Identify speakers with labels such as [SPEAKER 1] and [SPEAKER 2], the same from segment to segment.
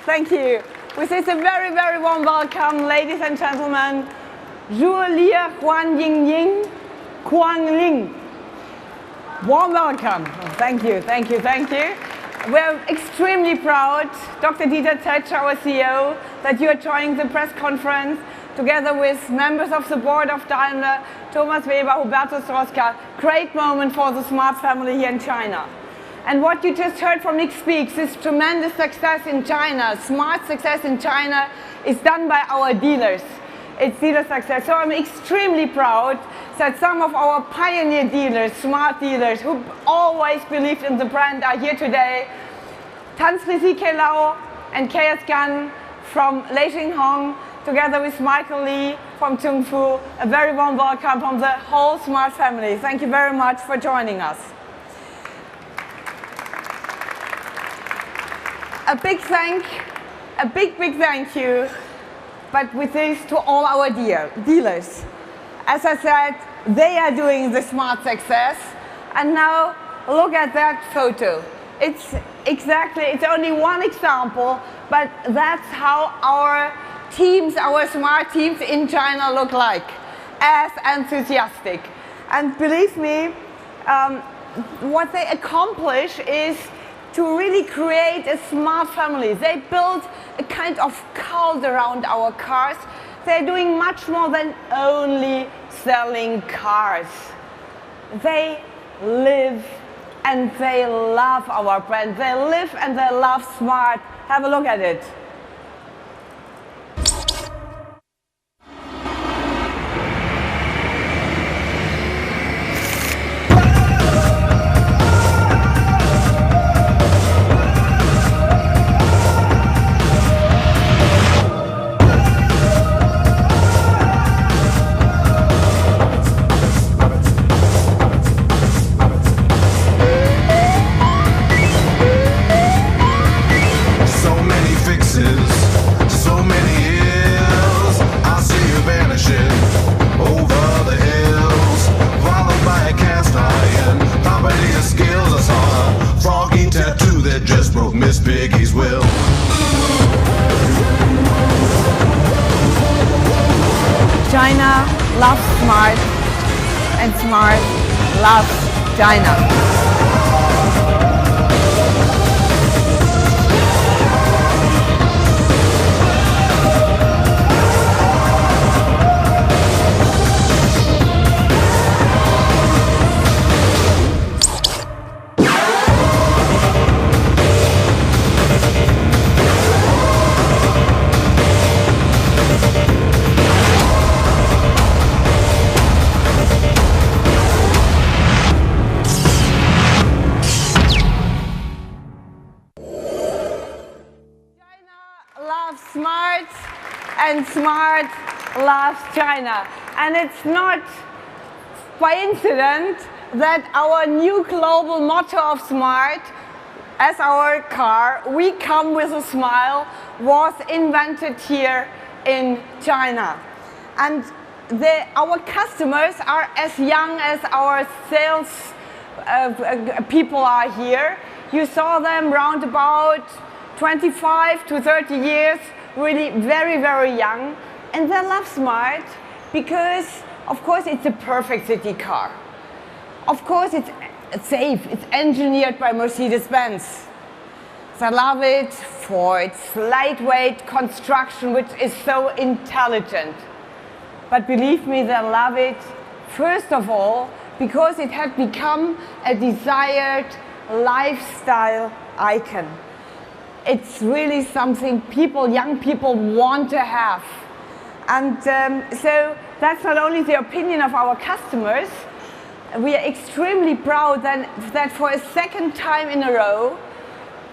[SPEAKER 1] Thank you. With this, a very, very warm welcome, ladies and gentlemen. Zhu Lia Huan Ying Ying Kuang Ling. Warm welcome. Thank you, thank you, thank you. We're extremely proud, Dr. Dieter Zetsche, our CEO, that you are joining the press conference together with members of the board of Daimler, Thomas Weber, Hubertus Rosca. Great moment for the smart family here in China. And what you just heard from Nick speaks, this tremendous success in China, smart success in China, is done by our dealers. It's dealer success. So I'm extremely proud that some of our pioneer dealers, smart dealers, who always believed in the brand are here today. Tan Sri ZK Lau and KS Gan from Lei Xinghong, together with Michael Lee from Zhongfu. A very warm welcome from the whole smart family. Thank you very much for joining us. A big thank you, but with this to all our dealers. As I said, they are doing the smart success. And now look at that photo. It's only one example, but that's how our teams, our smart teams in China look like, as enthusiastic. And believe me, what they accomplish is to really create a smart family. They build a kind of cult around our cars. They're doing much more than only selling cars. They live and they love our brand. They live and they love smart. Have a look at it. China loves smart, and smart loves China. Smart and smart loves China. And it's not coincidence that our new global motto of smart, as our car, we come with a smile, was invented here in China. And our customers are as young as our sales people are here. You saw them round about 25 to 30 years, really very, very young. And they love smart because, of course, it's a perfect city car. Of course, it's safe. It's engineered by Mercedes-Benz. They love it for its lightweight construction, which is so intelligent. But believe me, they love it, first of all, because it had become a desired lifestyle icon. It's really something young people want to have. And so that's not only the opinion of our customers. We are extremely proud that for a second time in a row,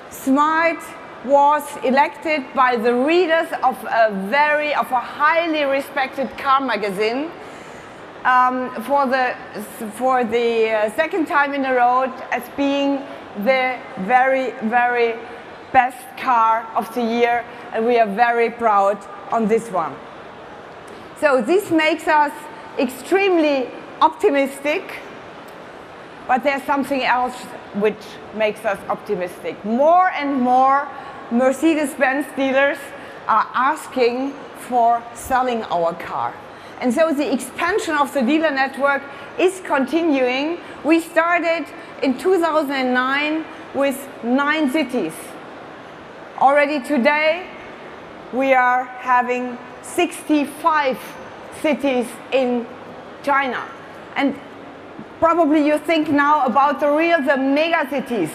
[SPEAKER 1] Smart was elected by the readers of a highly respected car magazine for the second time in a row as being the very, very best car of the year, and we are very proud on this one. So this makes us extremely optimistic, but there's something else which makes us optimistic. More and more Mercedes-Benz dealers are asking for selling our car. And so the expansion of the dealer network is continuing. We started in 2009 with 9 cities. Already today, we are having 65 cities in China. And probably you think now about the mega cities.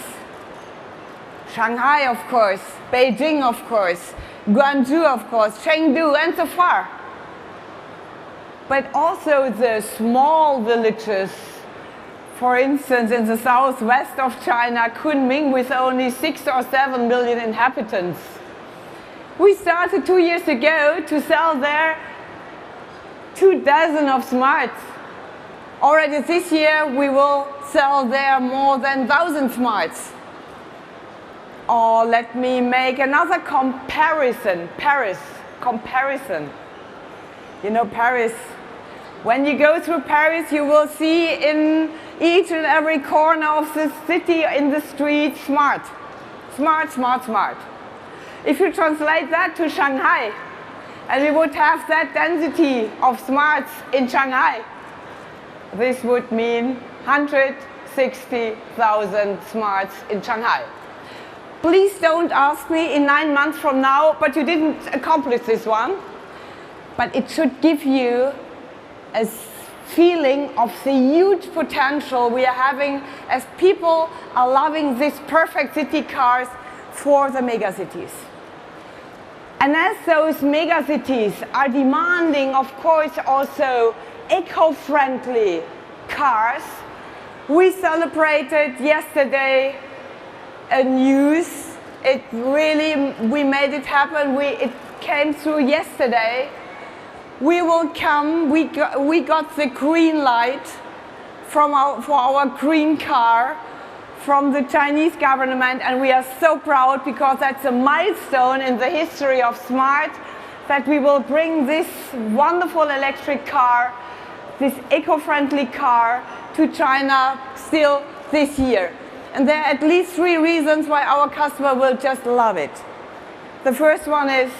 [SPEAKER 1] Shanghai, of course, Beijing, of course, Guangzhou, of course, Chengdu, and so far. But also the small villages, for instance, in the southwest of China, Kunming, with only 6 or 7 million inhabitants. We started 2 years ago to sell there 24 of smarts. Already this year, we will sell there more than 1,000 smarts. Or let me make another comparison, Paris comparison. You know Paris. When you go through Paris, you will see in each and every corner of the city, in the street, smart. Smart, smart, smart. If you translate that to Shanghai, and we would have that density of smarts in Shanghai, this would mean 160,000 smarts in Shanghai. Please don't ask me in 9 months from now, but you didn't accomplish this one. But it should give you a feeling of the huge potential we are having as people are loving these perfect city cars for the megacities. And as those megacities are demanding, of course, also eco-friendly cars, we celebrated yesterday a news. We made it happen. It came through yesterday. We got the green light for our green car from the Chinese government, and we are so proud because that's a milestone in the history of smart, that we will bring this wonderful electric car, this eco-friendly car, to China still this year. And there are at least 3 reasons why our customer will just love it. The first one is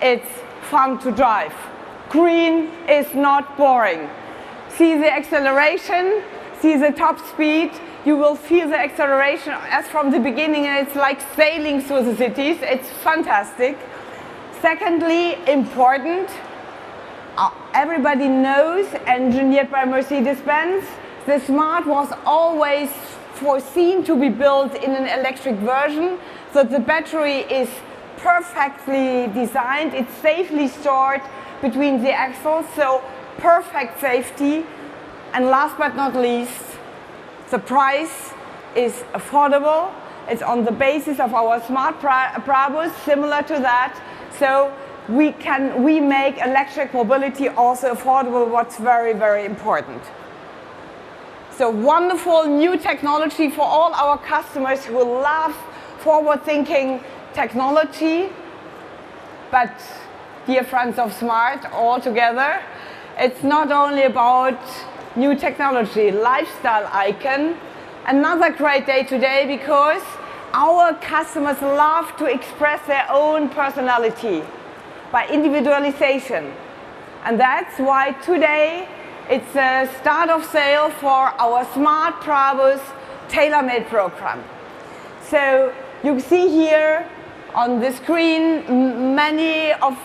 [SPEAKER 1] it's fun to drive. Green is not boring. See the acceleration, see the top speed. You will feel the acceleration as from the beginning, and it's like sailing through the cities. It's fantastic. Secondly, important, everybody knows, engineered by Mercedes-Benz, the Smart was always foreseen to be built in an electric version, so the battery is perfectly designed, it's safely stored between the axles, so perfect safety. And last but not least, the price is affordable. It's on the basis of our Smart Brabus, similar to that, so we make electric mobility also affordable, what's very, very important. So wonderful new technology for all our customers who love forward-thinking technology. But dear friends of Smart, all together, it's not only about new technology, lifestyle icon. Another great day today because our customers love to express their own personality by individualization. And that's why today it's a start of sale for our Smart Brabus tailor-made program. So you see here on the screen many of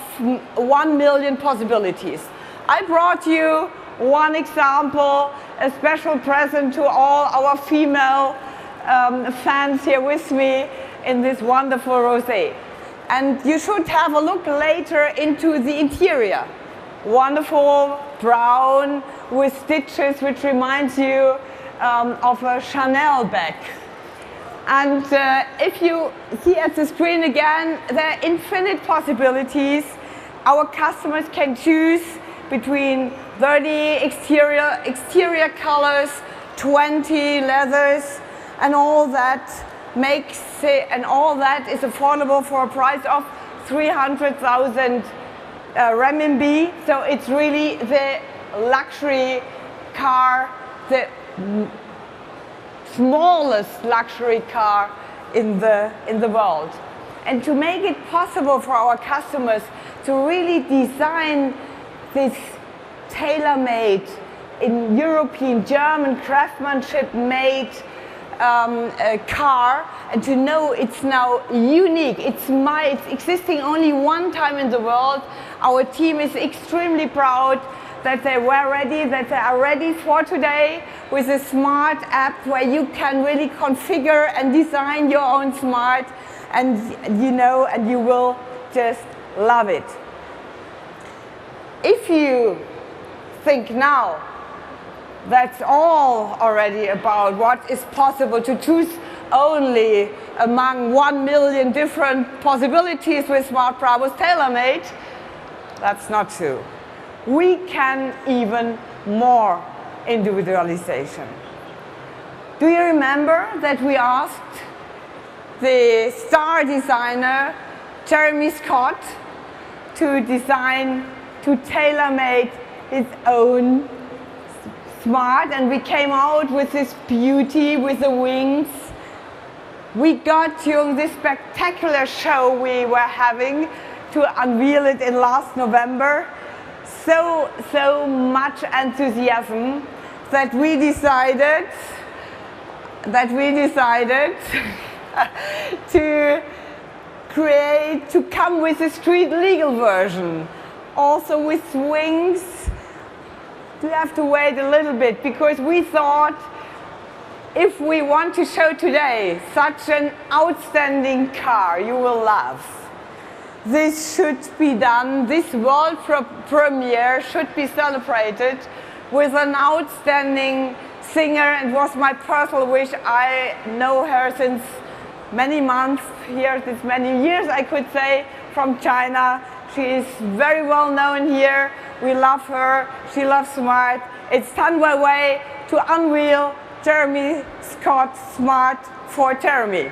[SPEAKER 1] 1 million possibilities. I brought you one example, a special present to all our female fans here with me in this wonderful rosé. And you should have a look later into the interior. Wonderful brown with stitches, which reminds you of a Chanel bag. And if you see at the screen again, there are infinite possibilities. Our customers can choose between 30 exterior colors, 20 leathers, and all that makes it, and all that is affordable for a price of 300,000 renminbi. So it's really the luxury car, the smallest luxury car in the world. and to make it possible for our customers to really design this tailor-made, in European, German craftsmanship made car, and to know it's now unique. It's existing only one time in the world. Our team is extremely proud that they were ready, that they are ready for today with a smart app where you can really configure and design your own smart, and and you will just love it. If you think now that's all already about what is possible, to choose only among 1 million different possibilities with Smart Brabus TaylorMade, that's not true. We can even more individualization. Do you remember that we asked the star designer Jeremy Scott to tailor-make his own smart, and we came out with this beauty with the wings. We got during this spectacular show we were having to unveil it in last November so much enthusiasm that we decided to come with a street legal version, also with wings. We have to wait a little bit, because we thought if we want to show today such an outstanding car you will love, this should be done, this world premiere should be celebrated with an outstanding singer. It was my personal wish. I know her since many months here, since many years I could say, from China. She is very well known here. We love her. She loves Smart. It's Tan Weiwei to unveil Jeremy Scott's Smart for Jeremy.